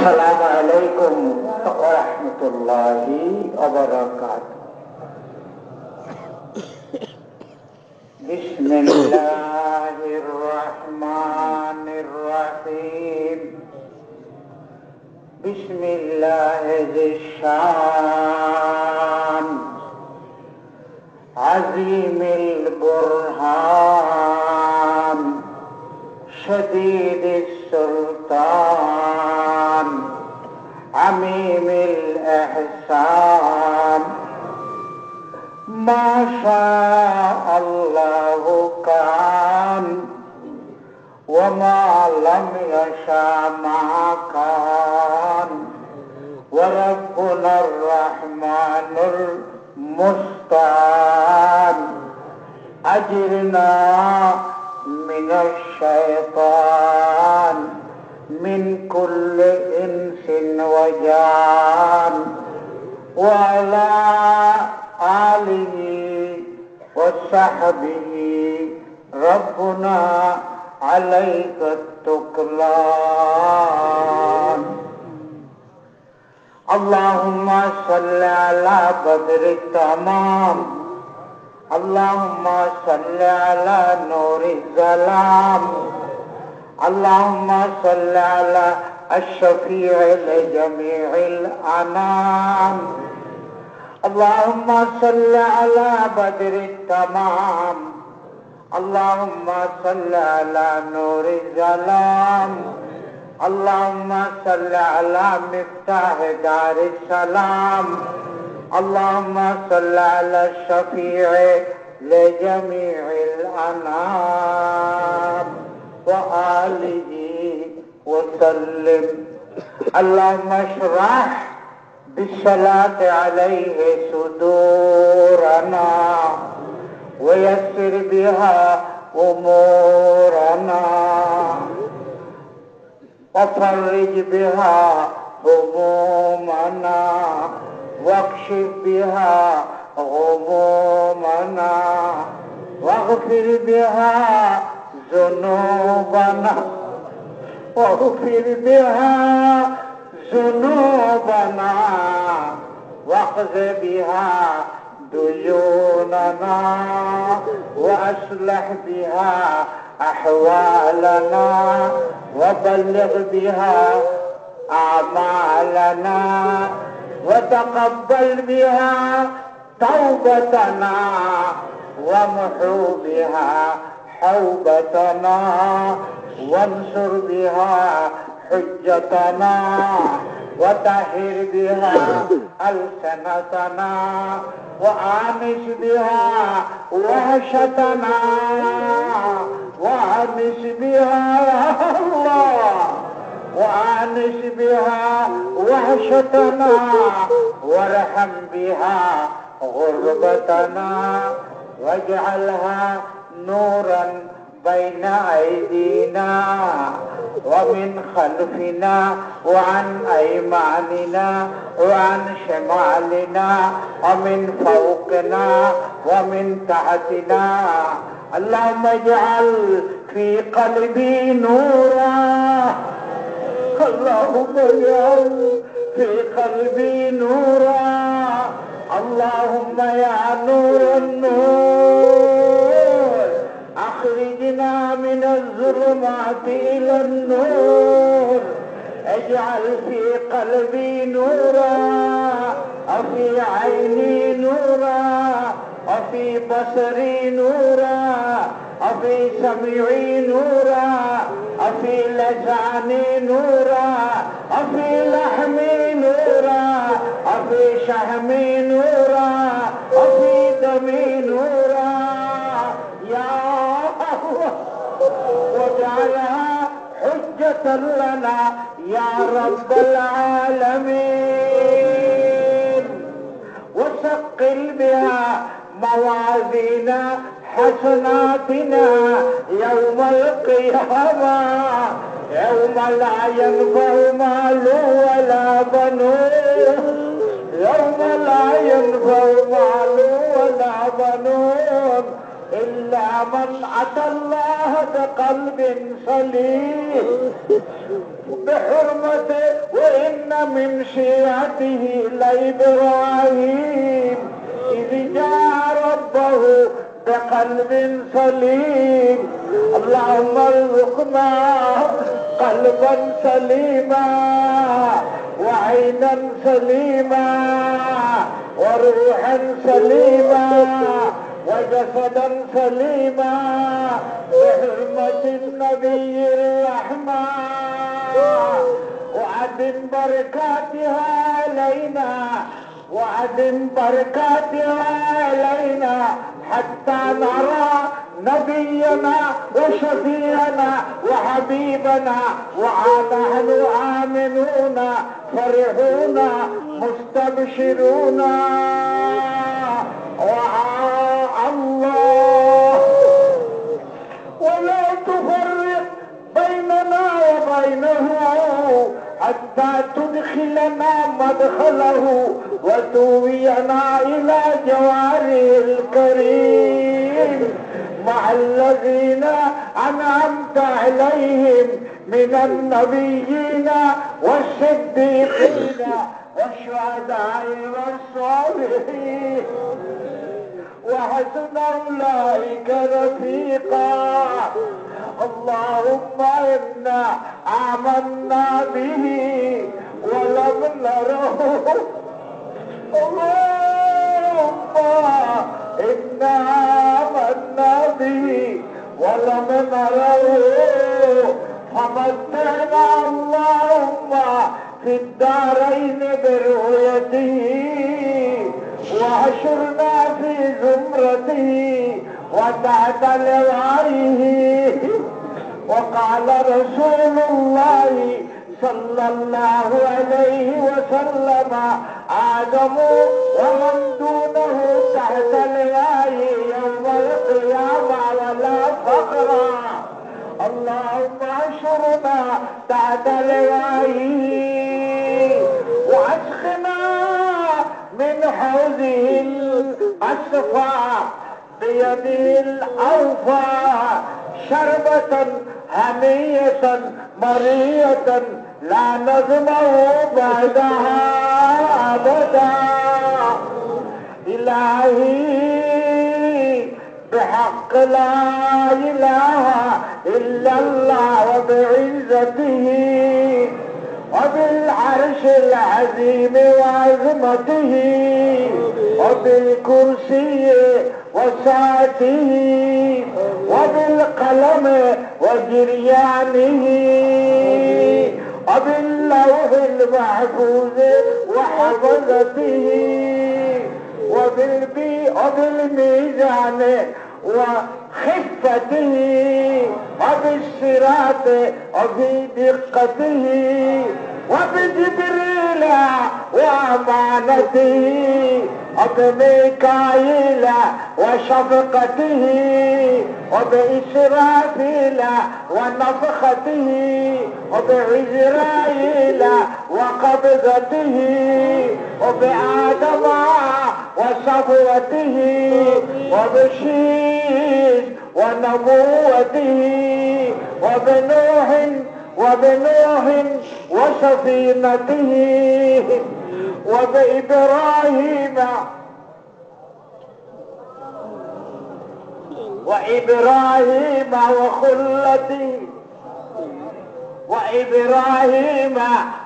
السلام عليكم ورحمة الله وبركاته. بسم الله الرحمن الرحيم. بسم الله ذي الشان عظيم البرهان شديد السلطان عميم الإحسان ما شاء الله كان وما لم يشاء ما كان وربنا الرحمن المستعان أجرنا من الشيطان من كل إنس وجان وعلى آله وصحبه ربنا عليك التكلان. اللهم صل على بدر التمام. اللهم صل على نور الظلام. اللهم صل على الشفيع لجميع الأنام. اللهم صل على بدر التمام. اللهم صل على نور الظلام. اللهم صل على مفتاح دار السلام. اللهم صل على الشفيع لجميع الأنام وآله وسلم. اللهم اشرح بالصلاة عليه صدورنا ويسر بها أمورنا وفرج بها همومنا واكشف بها غمومنا واغفر بها ذنوبنا واغفر بها ذنوبنا واقض بها ديوننا وأصلح بها أحوالنا وبلغ بها أعمالنا وتقبل بها توبتنا وامحو بها حوبتنا وانصر بها حجتنا وطهر بها ألسنتنا وآنس بها وحشتنا وآنس بها يا الله وآنس بها وحشتنا وارحم بها غربتنا واجعلها نورا بين أيدينا ومن خلفنا وعن أيماننا وعن شمالنا ومن فوقنا ومن تحتنا. اللهم اجعل في قلبي نورا. اللهم اجعل في قلبي نورا. اللهم يا نور النور أخرجنا من الظلمات إلى النور. اجعل في قلبي نورا وفي عيني نورا وفي بصري نورا وفي سمعي نورا وفي لساني نورا وفي لحمي نورا وفي شحمي نورا وفي دمي نورا يا الله واجعلها حجة لنا يا رب العالمين. وثقل بها موازين حسناتنا يوم القيامة يوم لا ينفع مال ولا بنون يوم لا ينفع مال ولا بنون إلا من أتى الله بقلب سليم بحرمته وإن من شيعته لإبراهيم إذ جاء ربه بقلب سليم اللهم ارزقنا قلبا سليما وعينا سليما وروحا سليما وجسدا سليما بحرمة النبي الرحمة وعد بركاتها علينا وعد بركاتها علينا حتى نرى نبينا وشفيعنا وحبيبنا ونحن آمنون فرحون مستبشرون الله ولا تفرق بيننا وبينه حتى تدخلنا مدخله وتوينا إلى جواره الكريم مع الذين أنعمت عليهم من النبيين والصديقين والشهداء والصالحين وحسن أولئك رفيقا اللهم إنا آمنا به ولم نره اللهم إنا آمنا به ولم نره فمتعنا اللهم في الدارين برؤيته وحشرنا في زمرته وتحت لوائه وقال رسول الله صلى الله عليه وسلم آدم ومن دونه تحت لوائه يوم القيامة ولا فقر اللهم احشرنا تحت لوائه واسقنا من حوضه الأصفى بيده الأوفى شربة هنية مرية لا نظمه بعدها أبدا إلهي بحق لا إله إلا الله وبعزته وبالعرش العظيم وعظمته وبالكرسي وسعته وبالقلم وجريانه وباللوح المحفوظ وحفظته وبالميزان وخفته وبالصراط وفي دقته وبجبريل وأمانته وبميكائيل وشفقته وبإسرافيل ونفخته وبعزرائيل وقبضته وبآدم وصفوته وبشيش ونبوته وبنوح وسفينته وبإبراهيم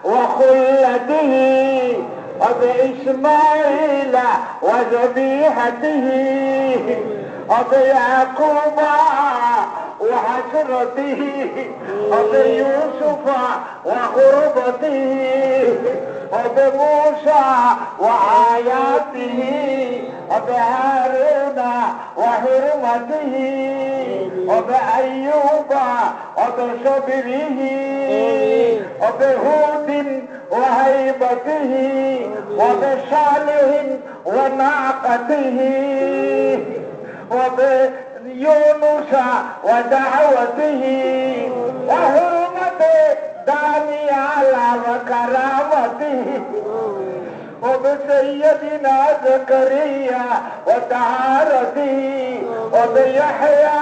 وخلته وبإسماعيل وذبيحته وبيعقوب وحسرته وبيوسف وغربته وبموسى وآياته وبهارون وحرمته وبأيوب وبصبره وبهود وهيبته وبصالح وناقته وبيونس ودعوته وحرمة دانيال وكرامته وبسيدنا زكريا وطهارته وبيحيى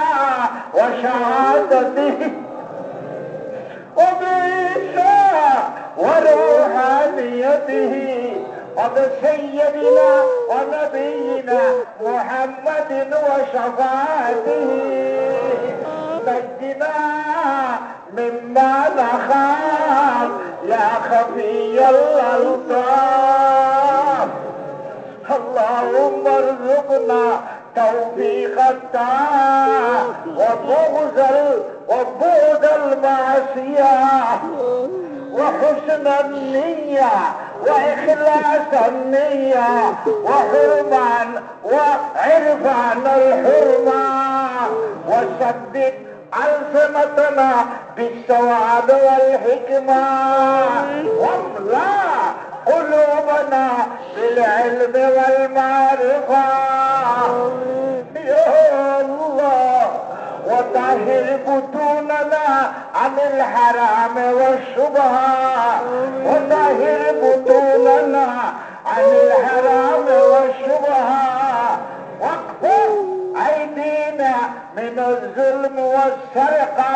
وشهادته وبعيسى وروحانيته وبسيدنا ونبينا محمد وشفاعته نجنا مما نخاف يا خفي الألطاف اللهم ارزقنا توفيق الطاعة وبعد المعصية وحسن النية وإخلاص النية وحرمان وعرفان الحرمة وسدد ألسنتنا بالصواب والحكمة واملأ قلوبنا بالعلم والمعرفة يا الله وطهر بطوننا عن الحرام والشبهات وطهر بطوننا عن الحرام والشبهات واكفر أيدينا من الظلم والسرقة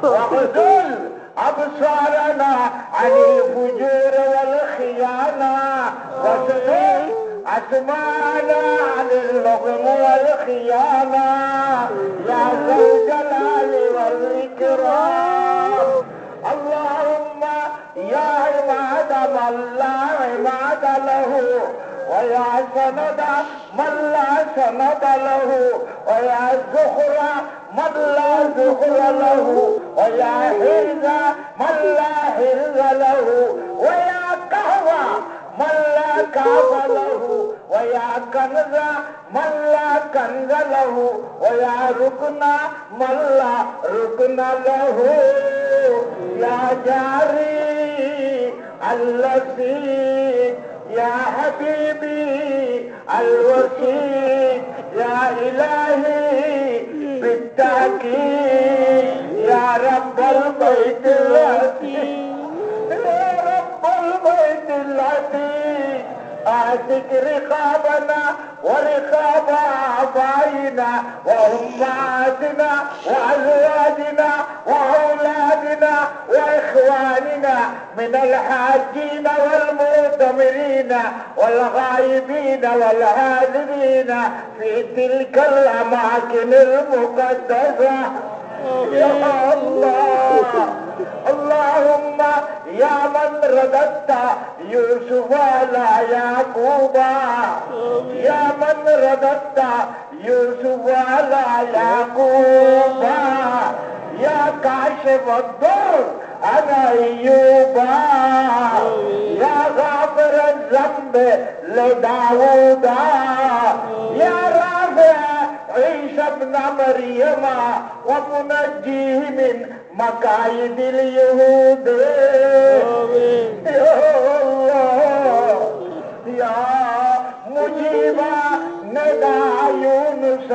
واغزل أبصارنا عن الفجور والخيانة واسلل أسمعنا عن اللغم والخيانة يا ذا الجلال والإكرام اللهم يا عباد من لا عباد له ويا سند من لا سند له ويا زخر من لا زخر له ويا حرز من لا حرز له ويا قهوة من لا كعب له ويا كنز من لا كنز له ويا ركن من لا ركن له يا جاري الذي يا حبيبي الوسيل يا إلهي بالتأكيد يا رب البيت العتيق يا رب البيت العتيق أعتق رقابنا ورقاب آبائنا وأمهاتنا وأزواجنا وأولادنا وإخواننا من الحاجين والمعتمرين والغائبين والحاضرين في تلك الأماكن المقدسة يا الله اللهم يا من رددت يوسف على يعقوب يا من رددت يوسف على يعقوب يا كاشف الضر أنا أيوب يا غافر الذنب لداود يا رافع عيسى ابن مريم ومنجيه من مكايد اليهود يا الله يا مجيب ندى يونس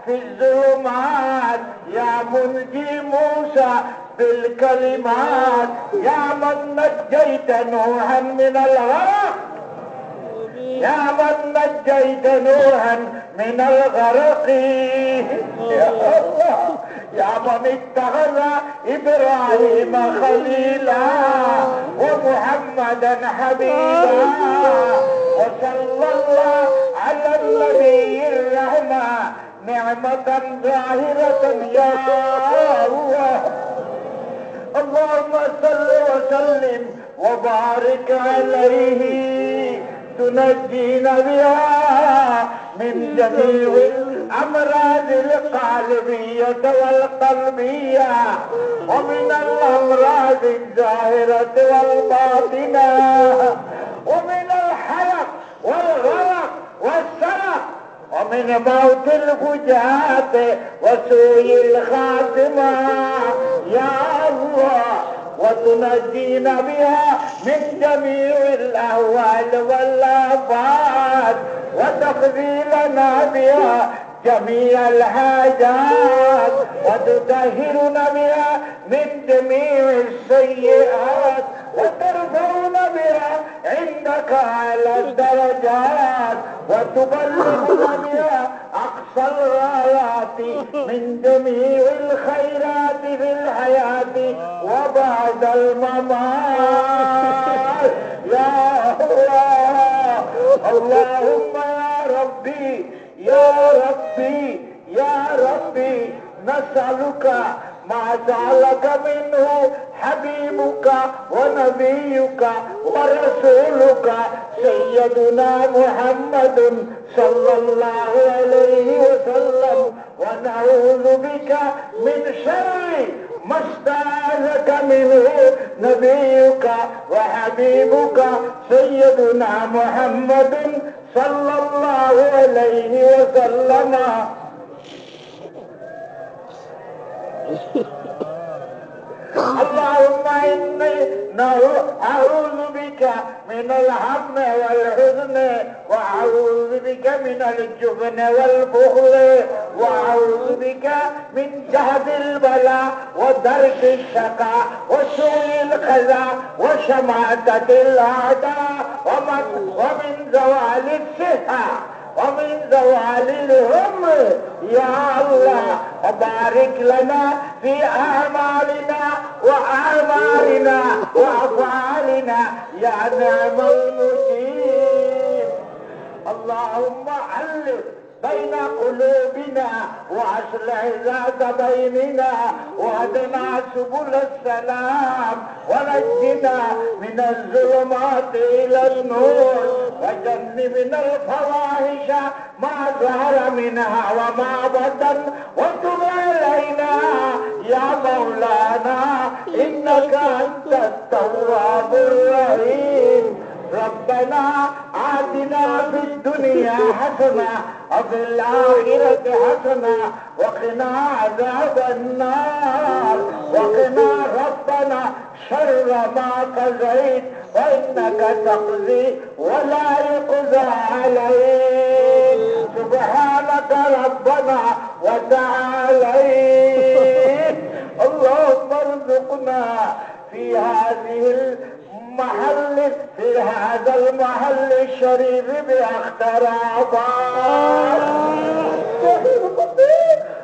في الظلمات يا منجي موسى بالكلمات يا من نجيت نوحا من الغرق يا من نجيت نوحا من الغرق يا الله يا من اتخذ إبراهيم خليلا ومحمدا حبيبا وصلى الله على النبي الرحمة نعمة ظاهرة يا الله اللهم صل وسلم وبارك عليه تنجينا بها من جميع الأمراض القلبية والقلبية ومن الأمراض الظاهرة والباطنة ومن الحرق والغرق والسرق ومن موت الفجاة وسوء الخاتمة يا الله وتنجينا بها من جميع الأهوال والآفات وتقضي لنا بها جميع الحاجات وتطهرنا بها من جميع السيئات وترفعون بها عندك على الدرجات وتبلغون بها أقصى الغايات من جميع الخيرات في الحياة وبعد الممات. يا الله، اللهم يا ربي يا ربي يا ربي، نسألك ما سألك منه حبيبك ونبيك ورسولك سيدنا محمد صلى الله عليه وسلم، ونعوذ بك من شر ما استعاذك منه نبيك وحبيبك سيدنا محمد صلى الله عليه وسلم. اللهم إني أعوذ بك من الهم والحزن، وأعوذ بك من الجبن والبخل، وأعوذ بك من جهد البلاء ودرك الشقاء وسوء القضاء وشماتة الأعداء ومن زوال الصحة ومن زوال الهم. يا الله، وبارك لنا في أعمالنا وأعمارنا وأفعالنا يا نعم المجيب. اللهم ألف بين قلوبنا وأصلح ذات بيننا واهدنا سبل السلام ونجنا من الظلمات إلى النور وجنبنا الفواحش ما ظهر منها وما بطن وتب علينا يا مولانا إنك أنت التواب الرحيم. ربنا آتنا في الدنيا حسنة وفي الآخرة حسنة وقنا عذاب النار. وقنا ربنا شر ما قضيت فإنك تقضي ولا يقضى عليك. سبحانك ربنا وتعالى. اللهم ارزقنا في هذا المحل الشريف باخترابات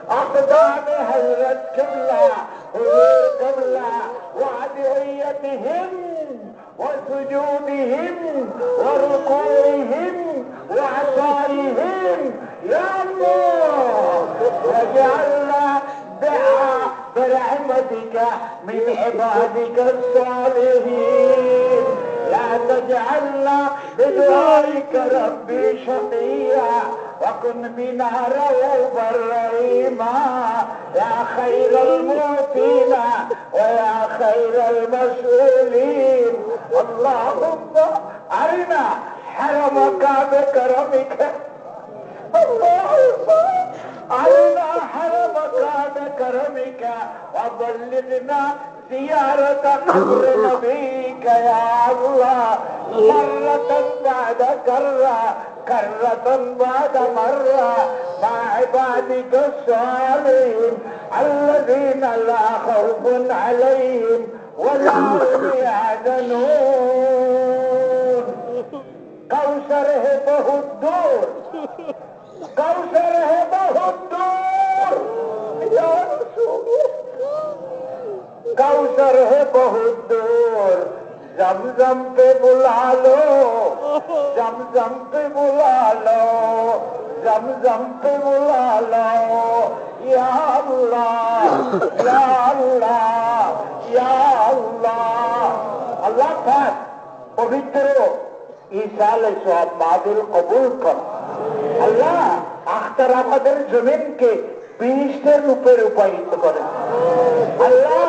أقدام حضرة قبلة قبلة وأدعيتهم وسجودهم وركوعهم وعطائهم يا الله، وجعلنا دعاء برحمتك من عبادك الصالحين. لا تجعلنا بدعائك ربي شقيا وكن بنا رؤوفا رحيما يا خير المعطين ويا خير المسؤولين. اللهم أرنا حرمك بكرمك، اللهم أرنا حرمك بكرمك وبلغنا زيارة قبر نبيك يا الله مرة بعد كرة بعد مرة مع عبادك الصالحين الذين لا خوف عليهم ولا هم يحزنون. كوثر ہے بہت دور، كوثر ہے بہت دور یا رسول، كوثر ہے بہت دور. زمزم پہ بلا لو، زمزم پہ بلا لو، زمزم پہ بلا لو یا اللہ یا اللہ یا اللہ. اللہ پاک পবিত্র ইসালে সব মাহফিল কবুল কর। আল্লাহ আখতার আমাদের জমিনকে বিশিষ্টের রূপে রূপায়িত করেন। আল্লাহ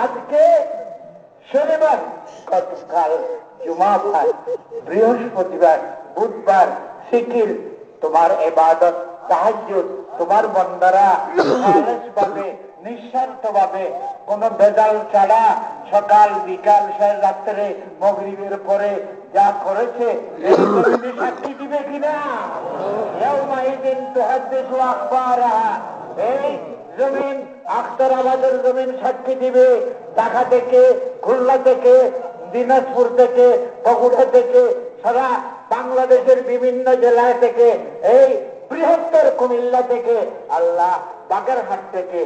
আজকে শনিবার, গতকাল জুমাবার, বৃহস্পতিবার, বুধবার সিকিল তোমার ইবাদত তাহাজ্জুদ তোমার বান্দারা খালেস ভাবে নিঃস্বার্থ ভাবে কোন ভেজাল ছাড়া সকাল বিকাল রাত্রে মাগরিবের পরে যা করেছে এই জমিনে সাক্ষী দিবে কিনা? ইয়াউমাইদিন তুহাদ্দিসু আখবারাহা, এই জমিন আখতারাবাদের জমিন সাক্ষী দিবে। ঢাকা থেকে, খুলনা থেকে, দিনাজপুর থেকে, বগুড়া থেকে, সারা বাংলাদেশের বিভিন্ন জেলায় থেকে, এই বৃহত্তর কুমিল্লা থেকে, আল্লাহ বাগেরহাট থেকে,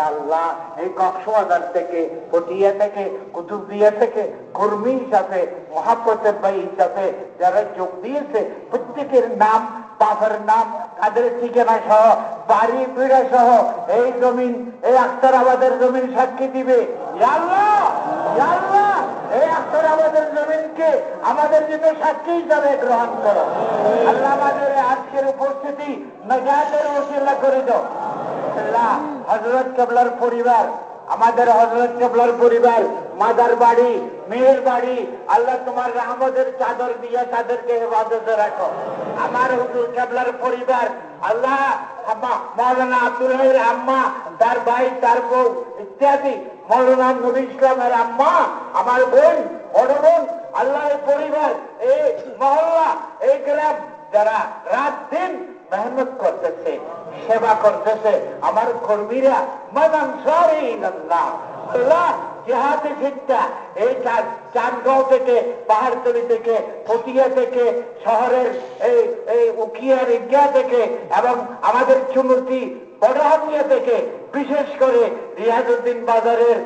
আল্লাহ এই কক্সবাজার থেকে, পটিয়া থেকে, কুতুবদিয়া থেকে কর্মী হিসাবে, মহাপ্রতের ভাই হিসাবে যারা যোগ দিয়েছে প্রত্যেকের নাম, বাবার নাম, তাদের ঠিকানা সহ, বাড়ি পিড়া সহ এই জমিন, এই আখতারাবাদের জমিন সাক্ষী দিবে। আল্লাহ এই আখতারাবাদের জমিনকে আমাদের জন্য সাক্ষী হিসাবে গ্রহণ করো। আল্লাহ আমাদের আজকের উপস্থিতি নাজাতের ওসিলা করে দাও। আল্লাহ হযরত কেবলার পরিবার, আমাদের হযরত কেবলার পরিবার, মাদার বাড়ি, মেয়ের বাড়ি, আল্লাহ তোমার রহমতের চাদর দিয়ে তাদেরকে হেফাজতে রাখো। আমার হুজুর কেবলার পরিবার, আল্লাহ মৌলানা আব্দুল্লাহের আম্মা, তার ভাই, তার বউ ইত্যাদি, মৌলানা নবী ইসলামের আম্মা, আমার বোন, বড় বোন, আল্লাহর পরিবার, এই মহল্লা, এই গ্রাম, যারা রাত দিন মেহনত করতেছে, সেবা করতেছে, আমার কর্মীরা, মাদান সারি আল্লাহ আল্লাহ জিহাদে শিক্ষা, এই চাঁদগাঁও থেকে, পাহাড়তলি থেকে, পটিয়া থেকে, শহরের এই উখিয়ার ইজ্ঞা থেকে, এবং আমাদের চুমুরটি বড়হাতিয়া থেকে, বিশেষ করে রিয়াজউদ্দিন বাজারের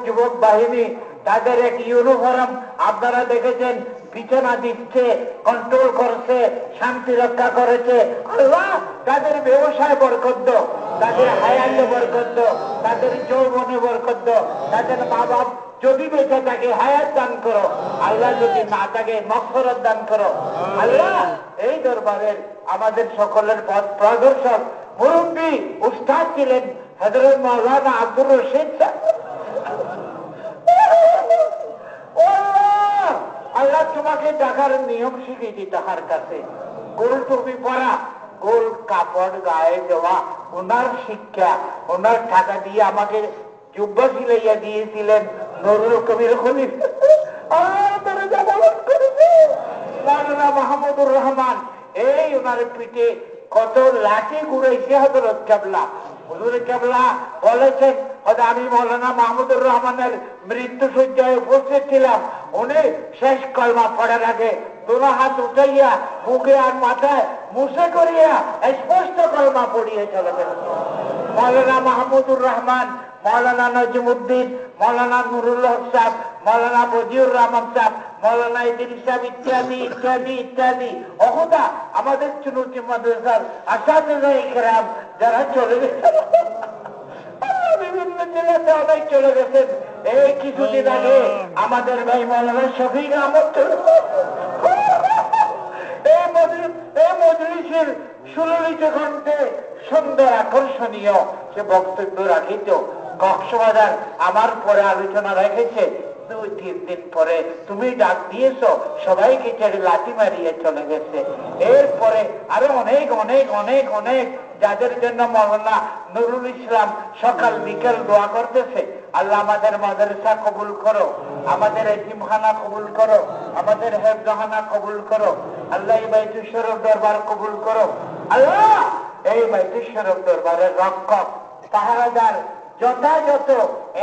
যুবক বাহিনী, তাদের এক ইউনিফর্ম আপনারা দেখেছেন, বিছানা দিচ্ছে, কন্ট্রোল করছে, শান্তি রক্ষা করেছে। আল্লাহ তাদের ব্যবসায় বরকত দাও, তাদের হায়াতে বরকত দাও, তাদের যৌবনে বরকত দাও, তাদের মা বাপ যদি বেঁচে থাকে হায়াত দান করো, আল্লাহ যদি না থাকে মাগফিরাত দান করো। আল্লাহ এই দরবারের আমাদের সকলের পথ প্রদর্শক মুরব্বী উস্তাদ ছিলেন হযরত মাওলানা আব্দুর রশিদ সাহেব। আল্লাহ তোমাকে ডাকার নিয়ম শিখিয়েছি তাহার কাছে, গোল টুপি পরা, গোল কাপড় গায়ে দেওয়া, ওনার শিক্ষা, ওনার টাকা দিয়ে আমাকে জুব্বা সিলাইয়া দিয়েছিলেন নুরুল কবির খলিল। মৌলানা মাহমুদুর রহমান, এই ওনার পিঠে কত লাঠি ঘুরাইছে হযরত কেবলা। হুজুর কেবলা বলেছেন, আমি মৌলানা মাহমুদুর রহমানের মৃত্যু শয্যায় উপস্থিত ছিলাম, উনি শেষ কলমা পড়ার আগে দোনো হাত উঠাইয়া বুকে আর মাথায় মুছে করিয়া স্পষ্ট কলমা পড়িয়ে চলে গেলেন। মৌলানা মাহমুদুর রহমান, মৌলানা নজিমুদ্দিন, মৌলানা নুরুল হক সাহেব, মৌলানা বজিউর রহমান সাহেব, মৌলানা ইদ্রিস সাহেব ইত্যাদি ইত্যাদি ইত্যাদি অহদা আমাদের চুনুচি মাদ্রাসার আসাতিজা ইকরাম যারা চলে গেছেন, বিভিন্ন জেলাতে অনেক চলে গেছেন। এই কিছুদিন আগে আমাদের ভাই মৌলানা শফিক আহমদ এই মজলিসের সুললিত কণ্ঠে সুন্দর আকর্ষণীয় সে বক্তব্য রাখিত। কক্সবাজার আমার পরে আলোচনা রেখেছে, 2-3 দিন পরে তুমি ডাক দিয়েছ, সবাইকে ছেড়ে লাঠি মারিয়ে চলে গেছে। এরপরে আরো অনেক অনেক অনেক অনেক যাদের জন্য মৌলানা নুরুল ইসলাম সকাল বিকেল দোয়া করতেছে। আল্লাহ আমাদের মাদ্রাসা কবুল করো, আমাদের এতিমখানা কবুল করো, আমাদের হেফজখানা কবুল করো। আল্লাহ এই বাইতুল শরীফ দরবার কবুল করো। আল্লাহ এই বাইতুল শরীফ দরবারের রক্ষক, পাহারাদার, যথাযথ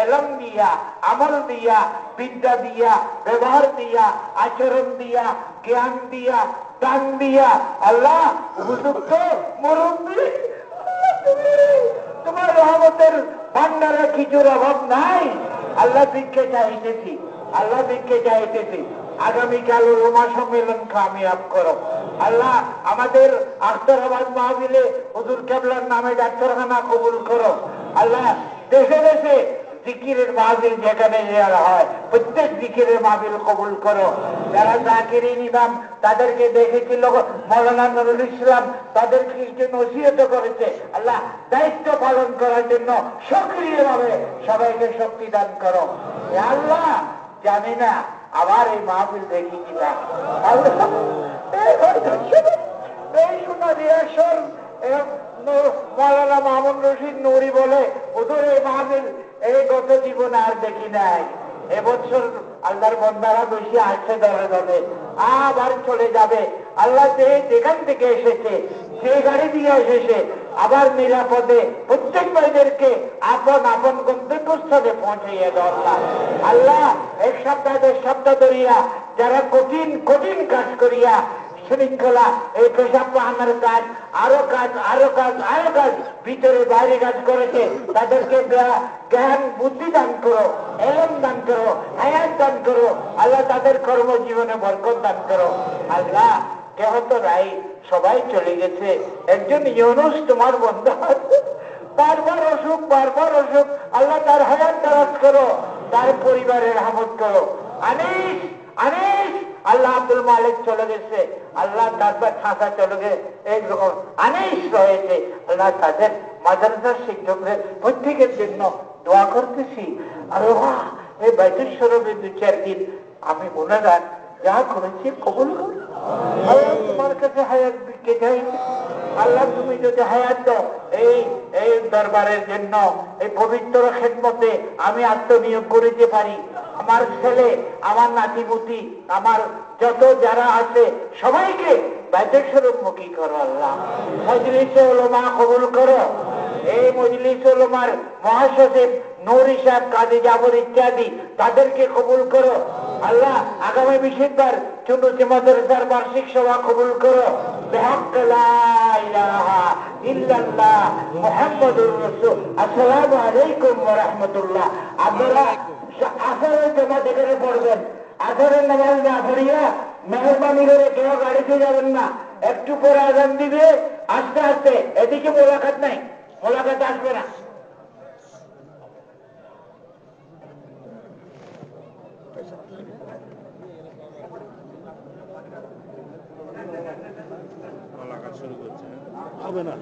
এলম দিয়া, আমল দিয়া, বিদ্যা দিয়া, ব্যবহার দিয়া, আচরণ দিয়া, জ্ঞান দিয়া, দান দিয়া, আল্লাহ উপযুক্ত মুরব্বী, তোমার রহমতের ভান্ডারে কিছুর অভাব নাই। আল্লাহ ভিক্ষে চাইতেছি, আল্লাহ ভিক্ষে চাইতেছি, আগামীকাল রোমা সম্মেলন কামিয়াব করো। আল্লাহ আমাদের আখতারাবাদ মাহফিলে হুজুর কেবলার নামে ডাক্তারখানা কবুল করো। আল্লাহ দেশে দেশে জিকিরের মাহফিল যেখানে হয় প্রত্যেক জিকিরের মাহফিল কবুল করো। যারা জাকিরিন ইমাম তাদেরকে দেখেছিল মৌলানা নুরুল ইসলাম, তাদেরকে একটু নসিহত করেছে। আল্লাহ দায়িত্ব পালন করার জন্য সক্রিয়ভাবে সবাইকে শক্তি দান করো। আল্লাহ জানি না আবার এই মাহফিল দেখি কিনা। এই শোনা রিয়াকশন মৌলানা মামুন রশিদ নুরি বলে, হুজুর এই মাহফিল এই গত জীবনে আর দেখি নাই। এবছর আল্লাহর বন্দারা বেশি আসছে, ধরে ধরে আবার চলে যাবে। আল্লাহ যেখান থেকে এসেছে, যে গাড়ি দিয়ে এসেছে, আবার নিরাপদে প্রত্যেক ভাইদেরকে আপন আপন গন্তব্য গন্তব্যস্থলে পৌঁছাইয়া দাও আল্লাহ। আল্লাহ এক সপ্তাহ দেড় সপ্তাহ ধরিয়া যারা কঠিন কঠিন কাজ করিয়া শৃঙ্খলা এই পেশাব পাহানোর কাজ আরো কাজ আরো কাজ আরো কাজ ভিতরে বাইরে কাজ করেছে, তাদেরকে জ্ঞান বুদ্ধি দান করো, এলম দান করো, হায়াত দান করো আল্লাহ। তাদের কর্মজীবনে বরকত দান করো আল্লাহ। কেহ তো নাই, সবাই চলে গেছে। একজন ইউনুস তোমার বন্ধু আছে, বারবার অসুখ বারবার অসুখ, আল্লাহ তার হায়াত দারাজ করো, তার পরিবারের রহমত করো। আনিস আনিস আল্লাহ আব্দুল মালিক চলে গেছে, আল্লাহ তারপর ঠাঁসা চলে গেছে, এইরকম আনিস রয়েছে আল্লাহ। তাদের মাদ্রাসার শিক্ষকদের প্রত্যেকের জন্য দোয়া করতেছি আল্লাহ। এই বাইতুল শরীফে 2-4 দিন আমি গুনাহগার, যা করেছি কবুল করো আল্লাহ। তোমার কাছে হায়াত বিকে যাই আল্লাহ, তুমি যদি হায়াত দাও এই এই দরবারের জন্য, এই পবিত্র খেদমতে আমি আত্মনিয়োগ করিতে পারি। আমার ছেলে, আমার নাতিপুতি, আমার যত যারা আছে সবাইকে বাইতুল শরীফমুখী করো আল্লাহ। মজলিসে উলামা কবুল করো। এই মজলিসে উলামার মহাসচিব নূর ইসাব, কাজী জাবর ইত্যাদি তাদেরকে কবুল করো আল্লাহ। আগামী বৃহস্পতিবার চুনুচি মাদ্রাসার বার্ষিক সভা কবুল করো। বিহাক্ক লা ইলাহা ইল্লাল্লাহ মুহাম্মাদুর রাসূল। আসসালামু আলাইকুম ওয়া রাহমাতুল্লাহ। আপনারা আসরের জামাত এখানে পড়বেন। আসরের নামাজ না পড়িয়া মেহরবানি করে কেউ গাড়িতে যাবেন না, একটু পরে আজান দিবে, আস্তে আস্তে। এদিকে মোলাকাত নাই, মোলাকাত আসবে না। শুরু করছে হবে না।